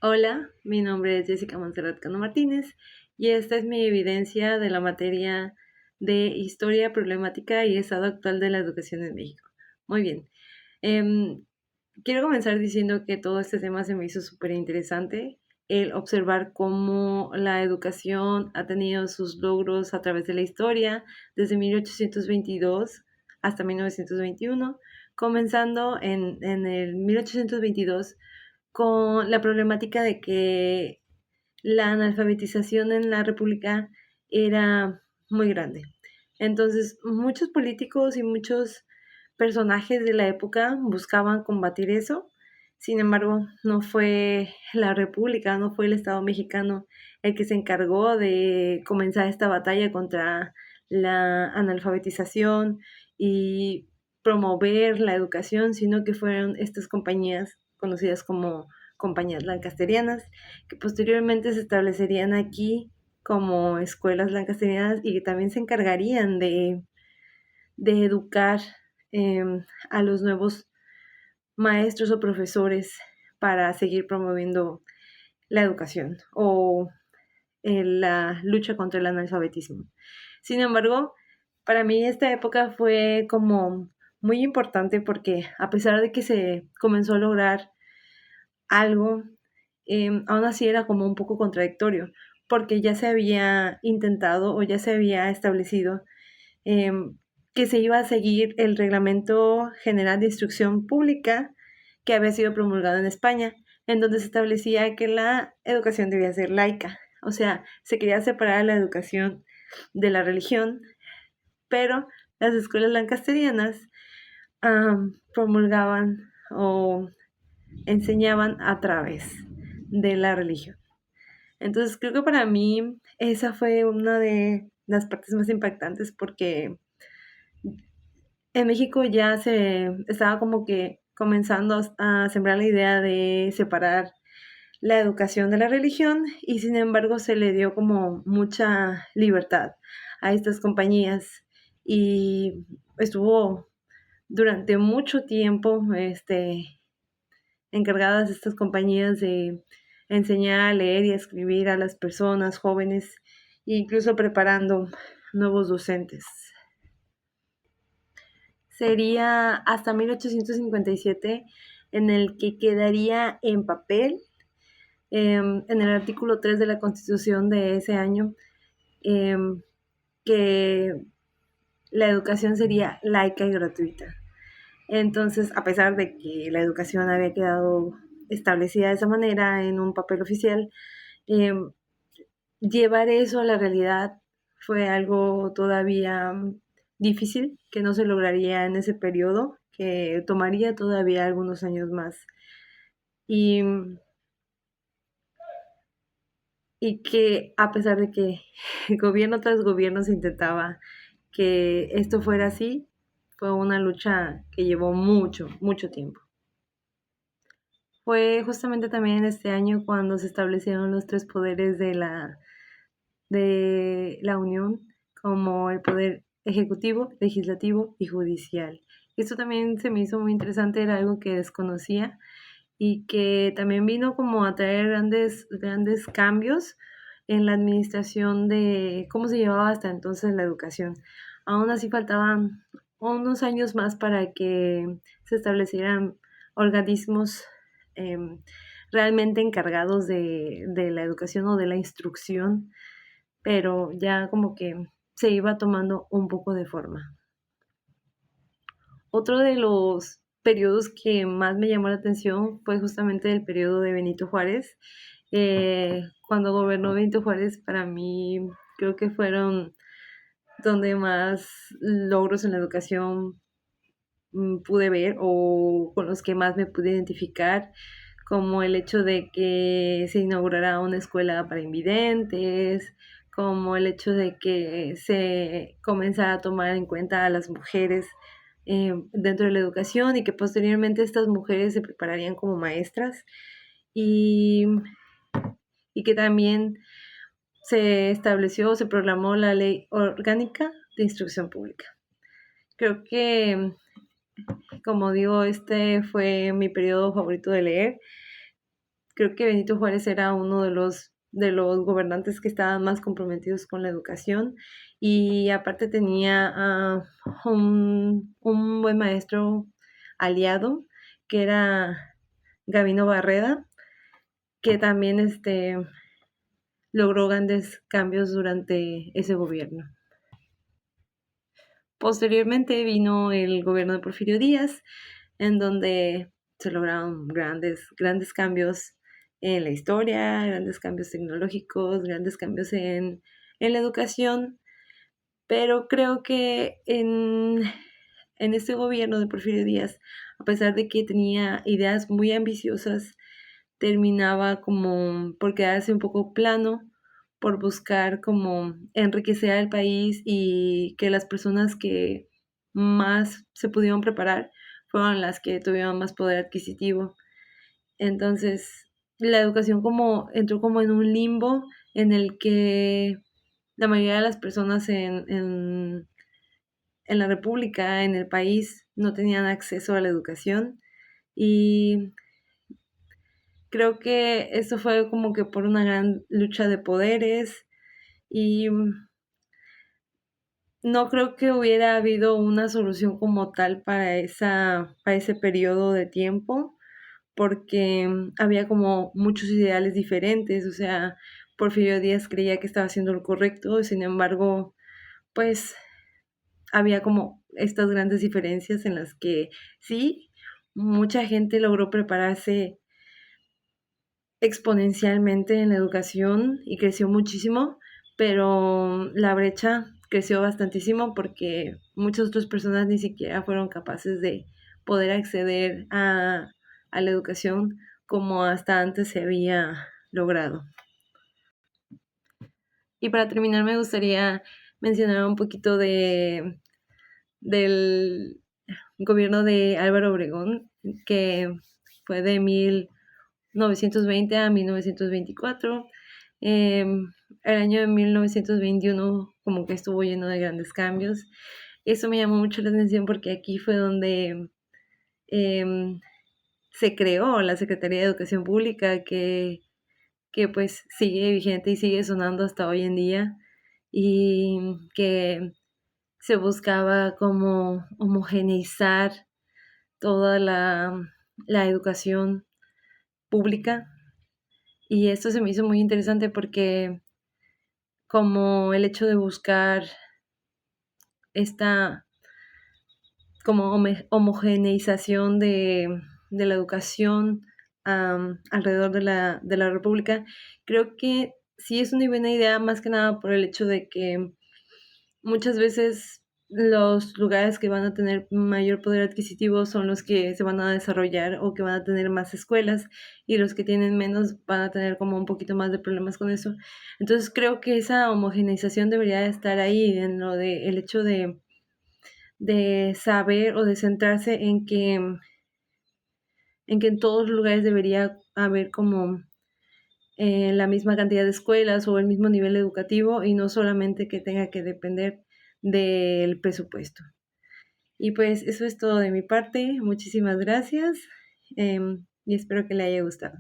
Hola, mi nombre es Jessica Montserrat Cano Martínez y esta es mi evidencia de la materia de Historia Problemática y Estado Actual de la Educación en México. Muy bien. em, Quiero comenzar diciendo que todo este tema se me hizo súper interesante, el observar cómo la educación ha tenido sus logros a través de la historia, desde 1822 hasta 1921, comenzando en el 1822 con la problemática de que la analfabetización en la república era muy grande. Entonces, muchos políticos y muchos personajes de la época buscaban combatir eso. Sin embargo, no fue la república, no fue el Estado mexicano el que se encargó de comenzar esta batalla contra la analfabetización y promover la educación, sino que fueron estas compañías conocidas como compañías lancasterianas, que posteriormente se establecerían aquí como escuelas lancasterianas y que también se encargarían de educar a los nuevos maestros o profesores para seguir promoviendo la educación o la lucha contra el analfabetismo. Sin embargo, para mí esta época fue como muy importante porque a pesar de que se comenzó a lograr algo, aún así era como un poco contradictorio, porque ya se había intentado o ya se había establecido em, que se iba a seguir el Reglamento General de Instrucción Pública que había sido promulgado en España, en donde se establecía que la educación debía ser laica, o sea, se quería separar la educación de la religión, pero las escuelas lancasterianas promulgaban o enseñaban a través de la religión. Entonces creo que para mí esa fue una de las partes más impactantes porque en México ya se estaba como que comenzando a sembrar la idea de separar la educación de la religión y sin embargo se le dio como mucha libertad a estas compañías y estuvo durante mucho tiempo encargadas estas compañías de enseñar a leer y a escribir a las personas jóvenes e incluso preparando nuevos docentes. Sería hasta 1857 en el que quedaría en papel, en el artículo 3 de la Constitución de ese año, eh, que la educación sería laica y gratuita. Entonces, a pesar de que la educación había quedado establecida de esa manera en un papel oficial, eh, llevar eso a la realidad fue algo todavía difícil, que no se lograría en ese periodo, que tomaría todavía algunos años más. Y, y que a pesar de que gobierno tras gobierno se intentaba que esto fuera así, fue una lucha que llevó mucho, mucho tiempo. Fue justamente también en este año cuando se establecieron los tres poderes de la Unión, como el poder ejecutivo, legislativo y judicial. Esto también se me hizo muy interesante, era algo que desconocía y que también vino como a traer grandes, grandes cambios en la administración de cómo se llevaba hasta entonces la educación. Aún así faltaban unos años más para que se establecieran organismos eh, realmente encargados de la educación o de la instrucción, pero ya como que se iba tomando un poco de forma. Otro de los periodos que más me llamó la atención fue justamente el periodo de Benito Juárez. Cuando gobernó Benito Juárez, para mí creo que fueron donde más logros en la educación pude ver o con los que más me pude identificar, como el hecho de que se inaugurara una escuela para invidentes, como el hecho de que se comenzara a tomar en cuenta a las mujeres dentro de la educación y que posteriormente estas mujeres se prepararían como maestras y, y que también se estableció, se proclamó la ley orgánica de instrucción pública. Creo que, como digo, este fue mi periodo favorito de leer. creo que Benito Juárez era uno de los gobernantes que estaban más comprometidos con la educación y aparte tenía un buen maestro aliado que era Gavino Barreda, que también logró grandes cambios durante ese gobierno. Posteriormente vino el gobierno de Porfirio Díaz, en donde se lograron grandes cambios en la historia, grandes cambios tecnológicos, grandes cambios en la educación, pero creo que en este gobierno de Porfirio Díaz, a pesar de que tenía ideas muy ambiciosas, terminaba como por quedarse un poco plano, por buscar como enriquecer al país y que las personas que más se pudieron preparar fueron las que tuvieron más poder adquisitivo. Entonces, la educación como entró como en un limbo en el que la mayoría de las personas en la República, en el país, no tenían acceso a la educación y creo que esto fue como que por una gran lucha de poderes y no creo que hubiera habido una solución como tal para ese periodo de tiempo, porque había como muchos ideales diferentes, o sea, Porfirio Díaz creía que estaba haciendo lo correcto, sin embargo, pues había como estas grandes diferencias en las que sí, mucha gente logró prepararse exponencialmente en la educación y creció muchísimo, pero la brecha creció bastantísimo porque muchas otras personas ni siquiera fueron capaces de poder acceder a la educación como hasta antes se había logrado. Y para terminar me gustaría mencionar un poquito del gobierno de Álvaro Obregón, que fue de 1920 a 1924. El año de 1921 como que estuvo lleno de grandes cambios. Eso me llamó mucho la atención porque aquí fue donde se creó la Secretaría de Educación Pública, que pues sigue vigente y sigue sonando hasta hoy en día, y que se buscaba como homogeneizar toda la educación pública. Y esto se me hizo muy interesante porque como el hecho de buscar esta como homogeneización de la educación alrededor de la República, creo que sí es una buena idea, más que nada por el hecho de que muchas veces los lugares que van a tener mayor poder adquisitivo son los que se van a desarrollar o que van a tener más escuelas y los que tienen menos van a tener como un poquito más de problemas con eso. Entonces creo que esa homogeneización debería estar ahí en lo de el hecho de saber o de centrarse en que en todos los lugares debería haber como la misma cantidad de escuelas o el mismo nivel educativo y no solamente que tenga que depender del presupuesto. Y pues eso es todo de mi parte. Muchísimas gracias y espero que le haya gustado.